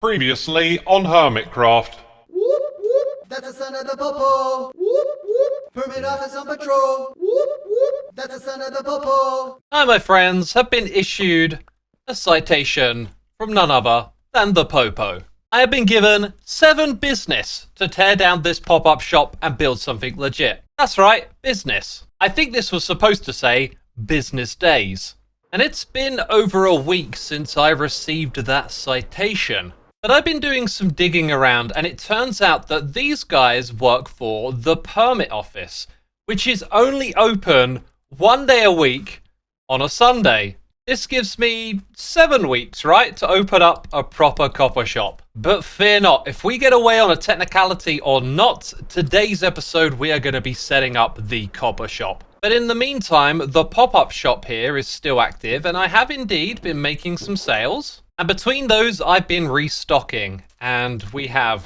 Previously on Hermitcraft. Whoop, whoop, that's the son of the popo. Whoop, whoop, permit office on patrol. Whoop, whoop, that's the son of the popo. I, my friends, have been issued a citation from none other than the Popo. I have been given 7 business to tear down this pop-up shop and build something legit. That's right, business. I think this was supposed to say business days. And it's been over a week since I received that citation. But I've been doing some digging around, and it turns out that these guys work for the permit office, which is only open 1 day a week on a Sunday. This gives me 7 weeks, right, to open up a proper copper shop. But fear not, if we get away on a technicality or not, today's episode we are going to be setting up the copper shop. But in the meantime, the pop-up shop here is still active, and I have indeed been making some sales. And between those, I've been restocking, and we have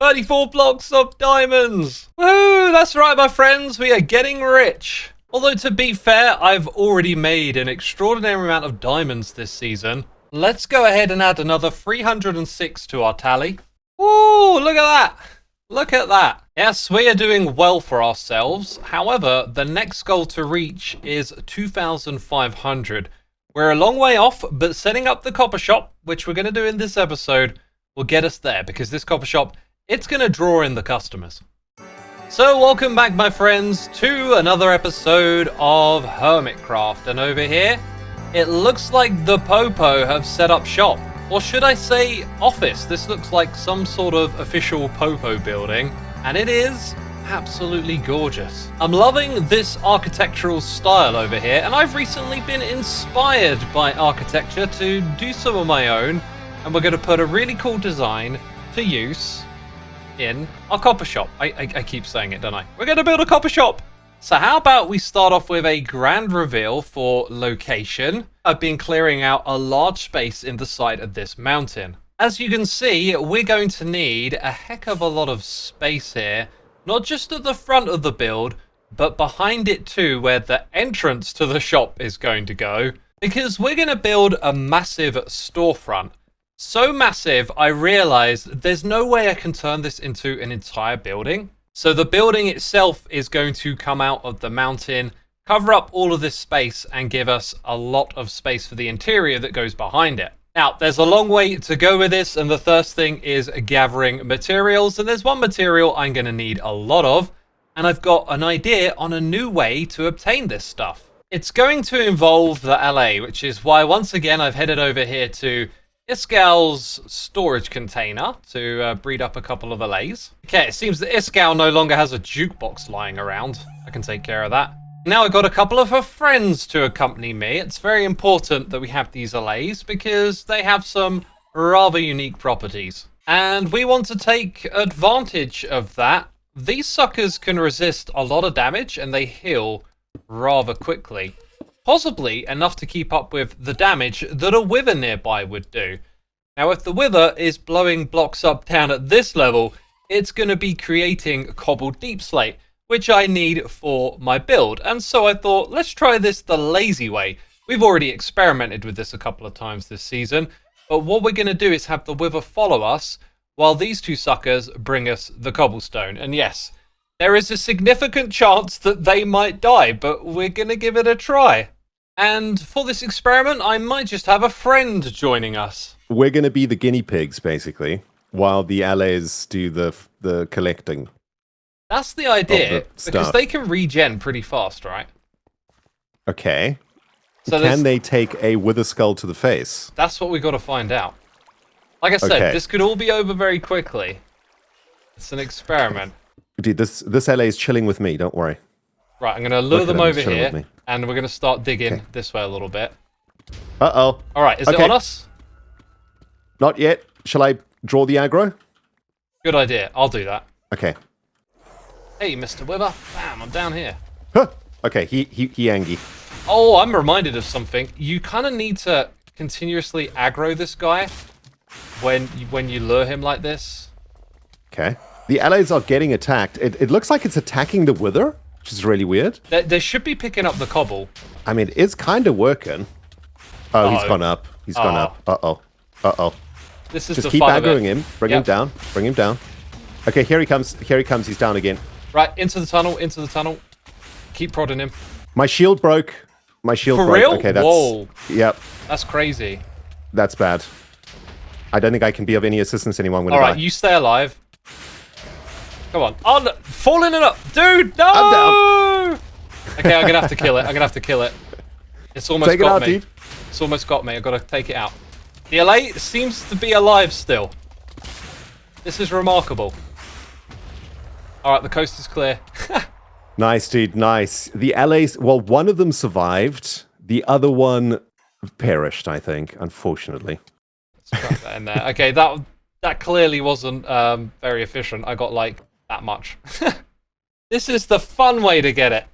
34 blocks of diamonds. Woohoo! That's right, my friends, we are getting rich. Although, to be fair, I've already made an extraordinary amount of diamonds this season. Let's go ahead and add another 306 to our tally. Ooh, look at that. Look at that. Yes, we are doing well for ourselves. However, the next goal to reach is 2,500. We're a long way off, but setting up the copper shop, which we're going to do in this episode, will get us there, because this copper shop, it's going to draw in the customers. So welcome back, my friends, to another episode of Hermitcraft. And over here, it looks like the Popo have set up shop. Or should I say office? This looks like some sort of official Popo building. And it is absolutely gorgeous. I'm loving this architectural style over here. And I've recently been inspired by architecture to do some of my own. And we're going to put a really cool design to use in our copper shop. I keep saying it, don't I? We're going to build a copper shop. So how about we start off with a grand reveal for location. I've been clearing out a large space in the side of this mountain. As you can see, we're going to need a heck of a lot of space here, not just at the front of the build, but behind it too, where the entrance to the shop is going to go, because we're going to build a massive storefront. So massive, I realized there's no way I can turn this into an entire building. So the building itself is going to come out of the mountain, cover up all of this space, and give us a lot of space for the interior that goes behind it. Now, there's a long way to go with this, and the first thing is gathering materials. And there's one material I'm going to need a lot of, and I've got an idea on a new way to obtain this stuff. It's going to involve the LA, which is why, once again, I've headed over here to Iscal's storage container to breed up a couple of LAs. Okay, it seems that Iscal no longer has a jukebox lying around. I can take care of that. Now I've got a couple of her friends to accompany me. It's very important that we have these LAs because they have some rather unique properties. And we want to take advantage of that. These suckers can resist a lot of damage and they heal rather quickly. Possibly enough to keep up with the damage that a wither nearby would do. Now, if the wither is blowing blocks up down at this level, it's going to be creating cobbled deep slate, which I need for my build. And so I thought, let's try this the lazy way. We've already experimented with this a couple of times this season, but what we're going to do is have the wither follow us while these two suckers bring us the cobblestone. And yes, there is a significant chance that they might die, but we're going to give it a try. And for this experiment, I might just have a friend joining us. We're going to be the guinea pigs, basically, while the LAs do the collecting. That's the idea, because they can regen pretty fast, right? Okay. So can they take a wither skull to the face? That's what we got to find out. Like I said, this could all be over very quickly. It's an experiment. Dude, this LA is chilling with me, don't worry. Right, I'm going to lure them over here, and we're going to start digging this way a little bit. Uh-oh. All right, is it on us? Not yet. Shall I draw the aggro? Good idea. I'll do that. Okay. Hey, Mr. Wither. Bam, I'm down here. Huh. Okay, he angry. Oh, I'm reminded of something. You kind of need to continuously aggro this guy when you lure him like this. Okay. The allies are getting attacked. It looks like it's attacking the wither, which is really weird. They should be picking up the cobble. I mean, it's kind of working. Oh, he's gone up. He's gone up. Uh-oh. Uh-oh. This is Just the keep fun of aggroing it. him. Bring him down. Bring him down. Okay, here he comes. Here he comes. He's down again. Right, into the tunnel, into the tunnel. Keep prodding him. My shield broke. My shield For broke. real? Okay, that's... Whoa. Yep, That's crazy. that's bad. I don't think I can be of any assistance anymore. I'm going to Alright, die. you stay alive. Come on. Oh, no. Falling it up. Dude, no! I'm Okay, I'm going to have to kill it. I'm going to have to kill it. It's almost Take it got out, me. dude. It's almost got me. I've got to take it out. The LA seems to be alive still. This is remarkable. Alright, the coast is clear. Nice, dude. Nice. The LA's... Well, one of them survived. The other one perished, I think, unfortunately. Let's chuck that in there. Okay, that clearly wasn't very efficient. I got like that much. This is the fun way to get it.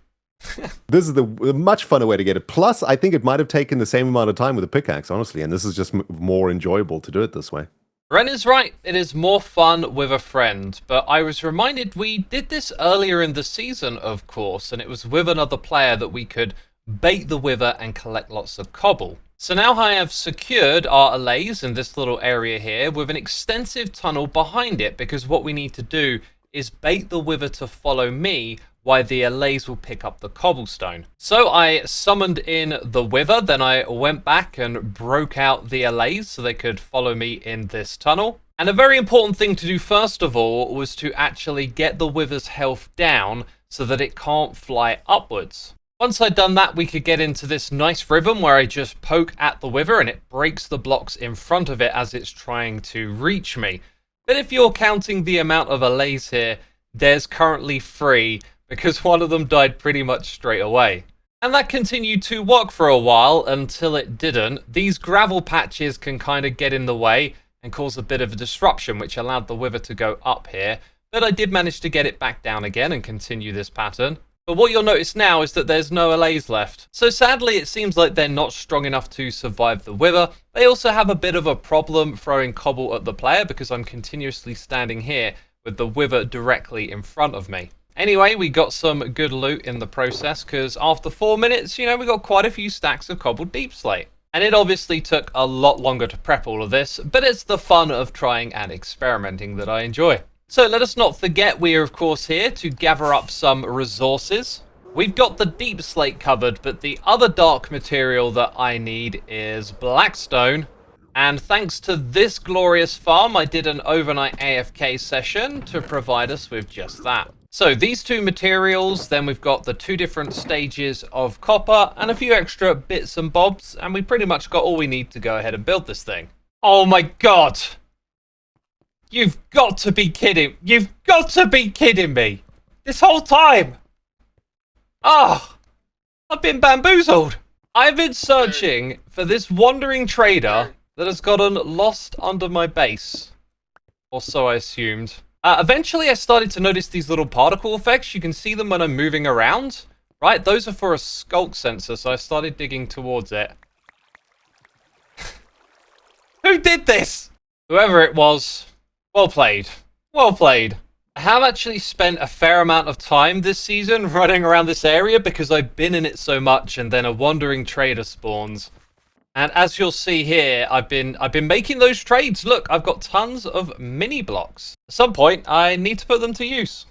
This is the much funner way to get it. Plus, I think it might have taken the same amount of time with a pickaxe, honestly, and this is just more enjoyable to do it this way. Ren is right. It is more fun with a friend, but I was reminded we did this earlier in the season, of course, and it was with another player that we could bait the wither and collect lots of cobble. So now I have secured our allays in this little area here with an extensive tunnel behind it, because what we need to do is bait the wither to follow me while the allays will pick up the cobblestone. So I summoned in the wither, then I went back and broke out the allays so they could follow me in this tunnel. And a very important thing to do first of all was to actually get the wither's health down so that it can't fly upwards. Once I'd done that, we could get into this nice rhythm where I just poke at the wither and it breaks the blocks in front of it as it's trying to reach me. But if you're counting the amount of allays here, there's currently 3, because one of them died pretty much straight away. And that continued to work for a while until it didn't. These gravel patches can kind of get in the way and cause a bit of a disruption, which allowed the wither to go up here. But I did manage to get it back down again and continue this pattern. But what you'll notice now is that there's no allays left. So sadly, it seems like they're not strong enough to survive the wither. They also have a bit of a problem throwing cobble at the player because I'm continuously standing here with the wither directly in front of me. Anyway, we got some good loot in the process because after 4 minutes, we got quite a few stacks of cobbled deep slate. And it obviously took a lot longer to prep all of this, but it's the fun of trying and experimenting that I enjoy. So let us not forget we are of course here to gather up some resources. We've got the deep slate covered, but the other dark material that I need is blackstone. And thanks to this glorious farm, I did an overnight AFK session to provide us with just that. So these 2 materials, then we've got the 2 different stages of copper and a few extra bits and bobs, and we pretty much got all we need to go ahead and build this thing. Oh my god! You've got to be kidding! You've got to be kidding me! This whole time! Oh! I've been bamboozled! I've been searching for this wandering trader that has gotten lost under my base. Or so I assumed. Eventually I started to notice these little particle effects. You can see them when I'm moving around. Right, those are for a skulk sensor, so I started digging towards it. Who did this? Whoever it was, well played. Well played. I have actually spent a fair amount of time this season running around this area because I've been in it so much, and then a wandering trader spawns. And as you'll see here, I've been making those trades. Look, I've got tons of mini blocks. At some point, I need to put them to use.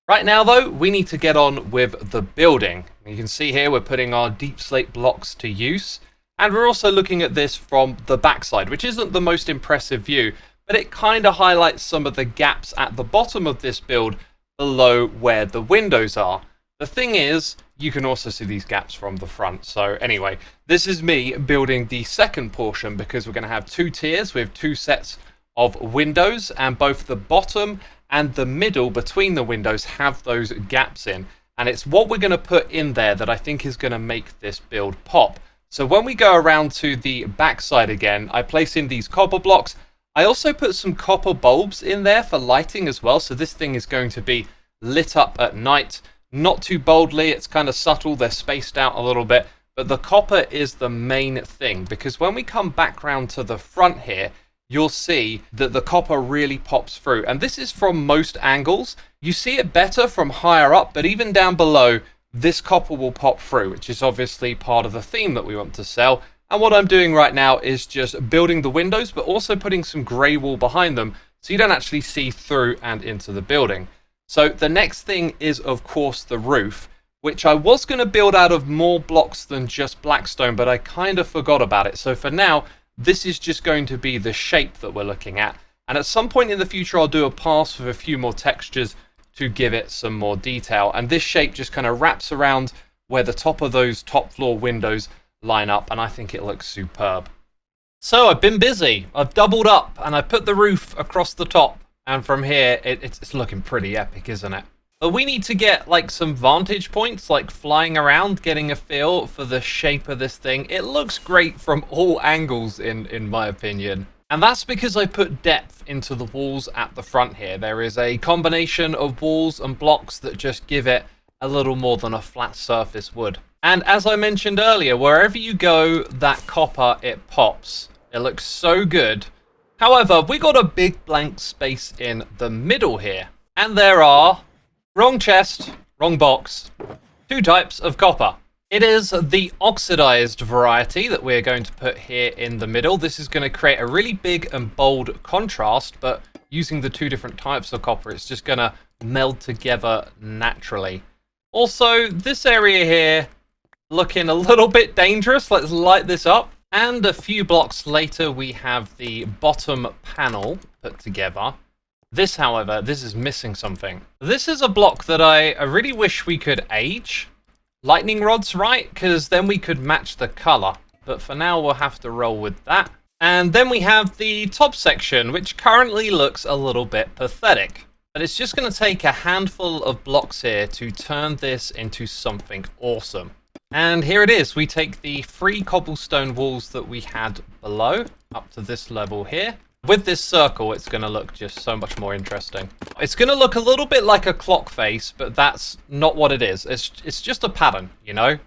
Right now, though, we need to get on with the building. You can see here we're putting our deep slate blocks to use. And we're also looking at this from the backside, which isn't the most impressive view, but it kind of highlights some of the gaps at the bottom of this build below where the windows are. The thing is, you can also see these gaps from the front. So anyway, this is me building the second portion because we're going to have 2 tiers with 2 sets of windows, and both the bottom and the middle between the windows have those gaps in. And it's what we're going to put in there that I think is going to make this build pop. So when we go around to the backside again, I place in these copper blocks. I also put some copper bulbs in there for lighting as well. So this thing is going to be lit up at night. Not too boldly, it's kind of subtle, they're spaced out a little bit, but the copper is the main thing, because when we come back round to the front here, you'll see that the copper really pops through. And this is from most angles. You see it better from higher up, but even down below, this copper will pop through, which is obviously part of the theme that we want to sell, And what I'm doing right now is just building the windows, but also putting some grey wool behind them so you don't actually see through and into the building. So the next thing is, of course, the roof, which I was going to build out of more blocks than just blackstone, but I kind of forgot about it. So for now, this is just going to be the shape that we're looking at. And at some point in the future, I'll do a pass with a few more textures to give it some more detail. And this shape just kind of wraps around where the top of those top floor windows line up, and I think it looks superb. So I've been busy. I've doubled up and I put the roof across the top, and from here it's looking pretty epic, isn't it? But we need to get like some vantage points, like flying around, getting a feel for the shape of this thing. It looks great from all angles in my opinion. And that's because I put depth into the walls at the front here. There is a combination of walls and blocks that just give it a little more than a flat surface would. And as I mentioned earlier, wherever you go, that copper, it pops. It looks so good. However, we got a big blank space in the middle here. And there are, wrong chest, wrong box, 2 types of copper. It is the oxidized variety that we're going to put here in the middle. This is going to create a really big and bold contrast, but using the 2 different types of copper, it's just going to meld together naturally. Also, this area here, looking a little bit dangerous. Let's light this up. And a few blocks later, we have the bottom panel put together. This, however, this is missing something. This is a block that I really wish we could age. Lightning rods, right? Because then we could match the color. But for now, we'll have to roll with that. And then we have the top section, which currently looks a little bit pathetic. But it's just going to take a handful of blocks here to turn this into something awesome. And here it is. We take the 3 cobblestone walls that we had below up to this level here. With this circle, it's going to look just so much more interesting. It's going to look a little bit like a clock face, but that's not what it is. It's just a pattern, you know? And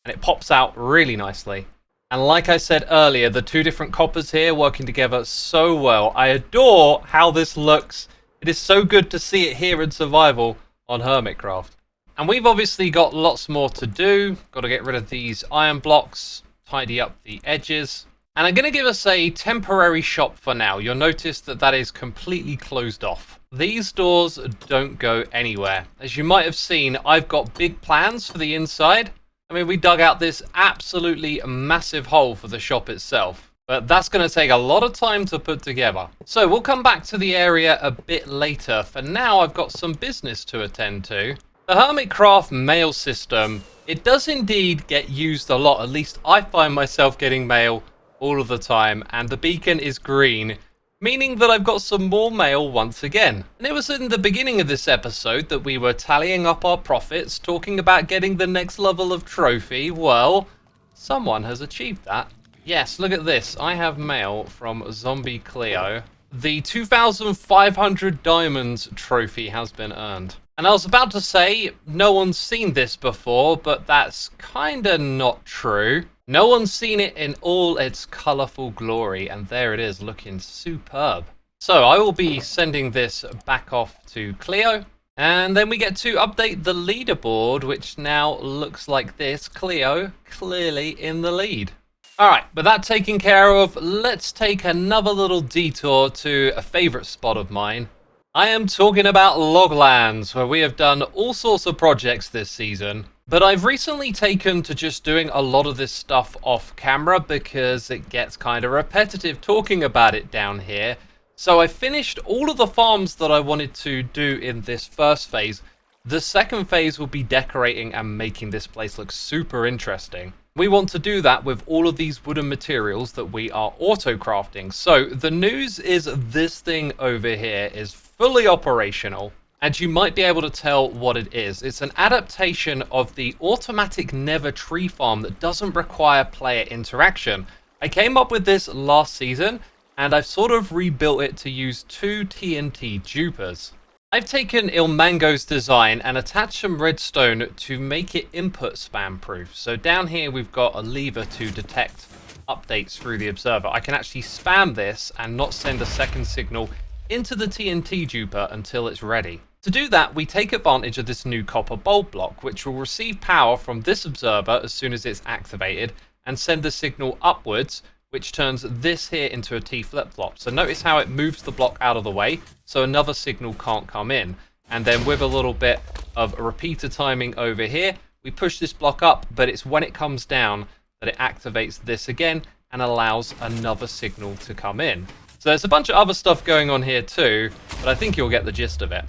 it pops out really nicely. And like I said earlier, the 2 different coppers here working together so well. I adore how this looks. It is so good to see it here in survival on Hermitcraft. And we've obviously got lots more to do. Got to get rid of these iron blocks, tidy up the edges. And I'm going to give us a temporary shop for now. You'll notice that that is completely closed off. These doors don't go anywhere. As you might have seen, I've got big plans for the inside. I mean, we dug out this absolutely massive hole for the shop itself. But that's going to take a lot of time to put together. So we'll come back to the area a bit later. For now, I've got some business to attend to. The Hermitcraft mail system, it does indeed get used a lot. At least I find myself getting mail all of the time. And the beacon is green, meaning that I've got some more mail once again. And it was in the beginning of this episode that we were tallying up our profits, talking about getting the next level of trophy. Well, someone has achieved that. Yes, look at this. I have mail from Zombie Cleo. The 2,500 diamonds trophy has been earned. And I was about to say, no one's seen this before, but that's kinda not true. No one's seen it in all its colourful glory, and there it is, looking superb. So I will be sending this back off to Cleo, and then we get to update the leaderboard, which now looks like this. Cleo clearly in the lead. Alright, with that taken care of, let's take another little detour to a favourite spot of mine. I am talking about Loglands, where we have done all sorts of projects this season. But I've recently taken to just doing a lot of this stuff off camera because it gets kind of repetitive talking about it down here. So I finished all of the farms that I wanted to do in this first phase. The second phase will be decorating and making this place look super interesting. We want to do that with all of these wooden materials that we are auto-crafting. So the news is this thing over here is fully operational. And you might be able to tell what it is. It's an adaptation of the automatic Nether tree farm that doesn't require player interaction. I came up with this last season, and I've sort of rebuilt it to use 2 TNT dupers. I've taken Ilmango's design and attached some redstone to make it input spam proof. So down here we've got a lever to detect updates through the observer. I can actually spam this and not send a second signal into the TNT duper until it's ready. To do that, we take advantage of this new copper bulb block, which will receive power from this observer as soon as it's activated, and send the signal upwards, which turns this here into a T flip-flop. So notice how it moves the block out of the way, so another signal can't come in. And then with a little bit of repeater timing over here, we push this block up, but it's when it comes down that it activates this again and allows another signal to come in. So there's a bunch of other stuff going on here too, but I think you'll get the gist of it.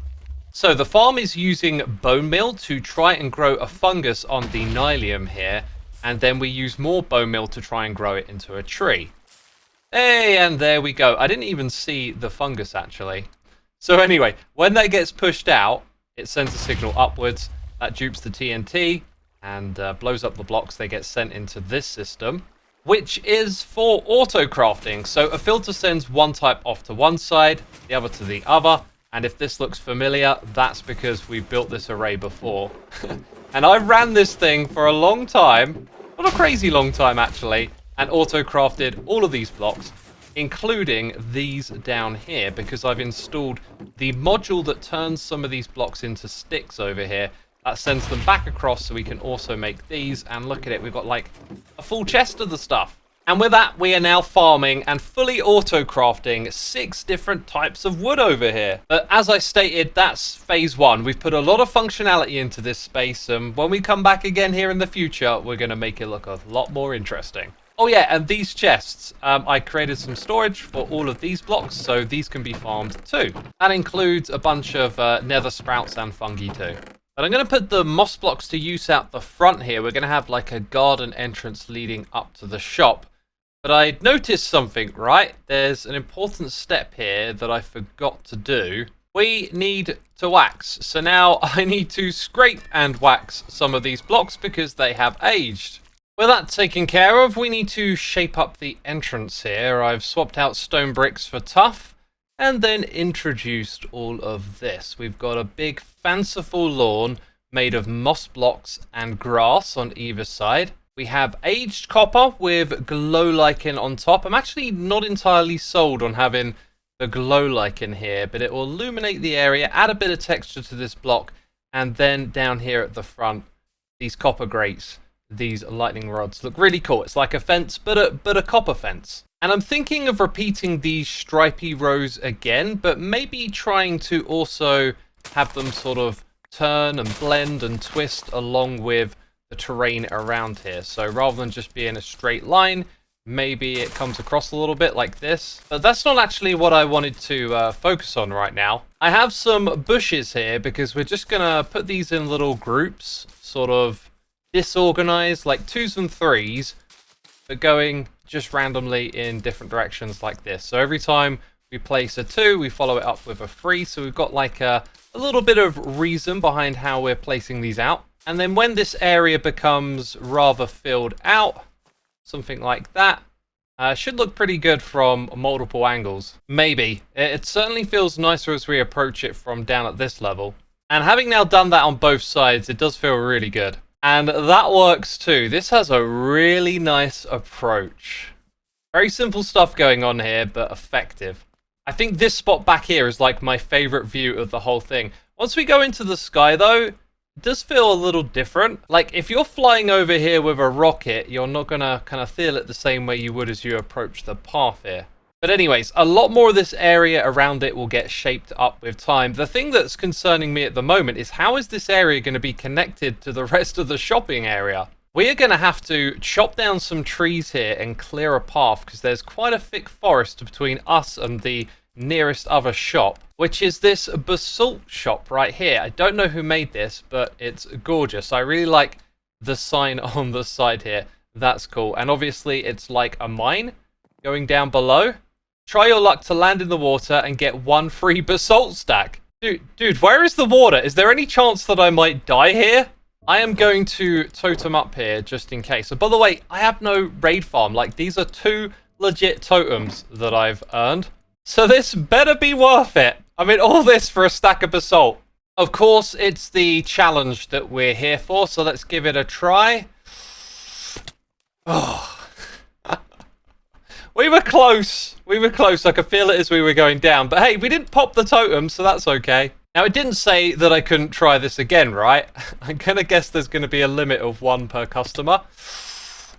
So the farm is using bone meal to try and grow a fungus on the Nylium here, and then we use more bone meal to try and grow it into a tree. Hey, and there we go. I didn't even see the fungus actually. So anyway, when that gets pushed out, it sends a signal upwards, that dupes the TNT, and blows up the blocks. They get sent into this system, which is for auto crafting. So a filter sends one type off to one side, the other to the other, and if this looks familiar, that's because we've built this array before. And I ran this thing for a long time, not a crazy long time actually, and auto-crafted all of these blocks, including these down here, because I've installed the module that turns some of these blocks into sticks over here. That sends them back across so we can also make these, and look at it, we've got like a full chest of the stuff. And with that, we are now farming and fully auto-crafting 6 different types of wood over here. But as I stated, that's phase 1. We've put a lot of functionality into this space, and when we come back again here in the future, we're going to make it look a lot more interesting. Oh yeah, and these chests, I created some storage for all of these blocks, so these can be farmed too. That includes a bunch of nether sprouts and fungi too. But I'm going to put the moss blocks to use out the front here. We're going to have like a garden entrance leading up to the shop. But I noticed something, right? There's an important step here that I forgot to do. We need to wax. So now I need to scrape and wax some of these blocks because they have aged. With that taken care of, we need to shape up the entrance here. I've swapped out stone bricks for tuff and then introduced all of this. We've got a big fanciful lawn made of moss blocks and grass on either side. We have aged copper with glow lichen on top. I'm actually not entirely sold on having the glow lichen here, but it will illuminate the area, add a bit of texture to this block, and then down here at the front, these copper grates, these lightning rods look really cool. It's like a fence, but a copper fence. And I'm thinking of repeating these stripy rows again, but maybe trying to also have them sort of turn and blend and twist along with the terrain around here. So rather than just being a straight line, maybe it comes across a little bit like this. But that's not actually what I wanted to focus on right now. I have some bushes here because we're just gonna put these in little groups, sort of disorganized, like 2s and 3s, but going just randomly in different directions like this. So every time we place a 2, we follow it up with a 3. So we've got like a little bit of reason behind how we're placing these out. And then when this area becomes rather filled out, something like that, should look pretty good from multiple angles. Maybe. It certainly feels nicer as we approach it from down at this level. And having now done that on both sides, it does feel really good. And that works too. This has a really nice approach. Very simple stuff going on here, but effective. I think this spot back here is like my favorite view of the whole thing. Once we go into the sky though, it does feel a little different. Like if you're flying over here with a rocket, you're not gonna kind of feel it the same way you would as you approach the path here. But anyways, a lot more of this area around it will get shaped up with time. The thing that's concerning me at the moment is how is this area going to be connected to the rest of the shopping area? We are going to have to chop down some trees here and clear a path because there's quite a thick forest between us and the nearest other shop, which is this basalt shop right here. I don't know who made this, but it's gorgeous. I really like the sign on the side here. That's cool. And obviously it's like a mine going down below. Try your luck to land in the water and get 1 free basalt stack. Dude, where is the water? Is there any chance that I might die here? I am going to totem up here just in case. So by the way, I have no raid farm. Like these are 2 legit totems that I've earned. So this better be worth it. I mean, all this for a stack of basalt. Of course, it's the challenge that we're here for, so let's give it a try. Oh. We were close. We were close. I could feel it as we were going down. But hey, we didn't pop the totem, so that's okay. Now, it didn't say that I couldn't try this again, right? I'm going to guess there's going to be a limit of 1 per customer.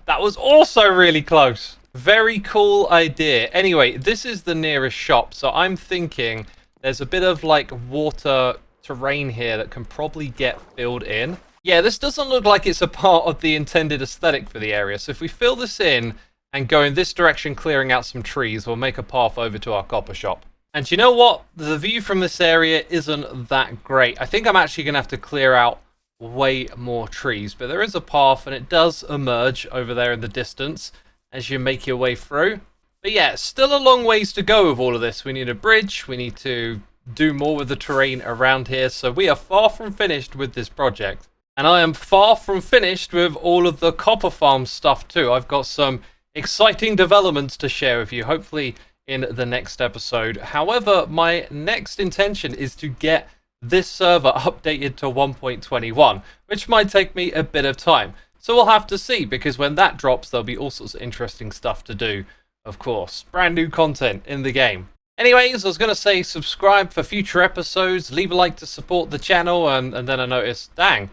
That was also really close. Very cool idea. Anyway, this is the nearest shop, so I'm thinking there's a bit of like water terrain here that can probably get filled in. Yeah, this doesn't look like it's a part of the intended aesthetic for the area. So if we fill this in and go in this direction, clearing out some trees, we'll make a path over to our copper shop. And you know what? The view from this area isn't that great. I think I'm actually going to have to clear out way more trees, but there is a path and it does emerge over there in the distance as you make your way through. But yeah, still a long ways to go with all of this. We need a bridge, we need to do more with the terrain around here, so we are far from finished with this project. And I am far from finished with all of the copper farm stuff too. I've got some exciting developments to share with you, hopefully in the next episode. However, my next intention is to get this server updated to 1.21, which might take me a bit of time. So we'll have to see, because when that drops, there'll be all sorts of interesting stuff to do, of course. Brand new content in the game. Anyways, I was going to say subscribe for future episodes, leave a like to support the channel, and then I noticed, dang,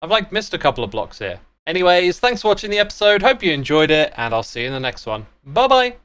I've like missed a couple of blocks here. Anyways, thanks for watching the episode, hope you enjoyed it, and I'll see you in the next one. Bye bye!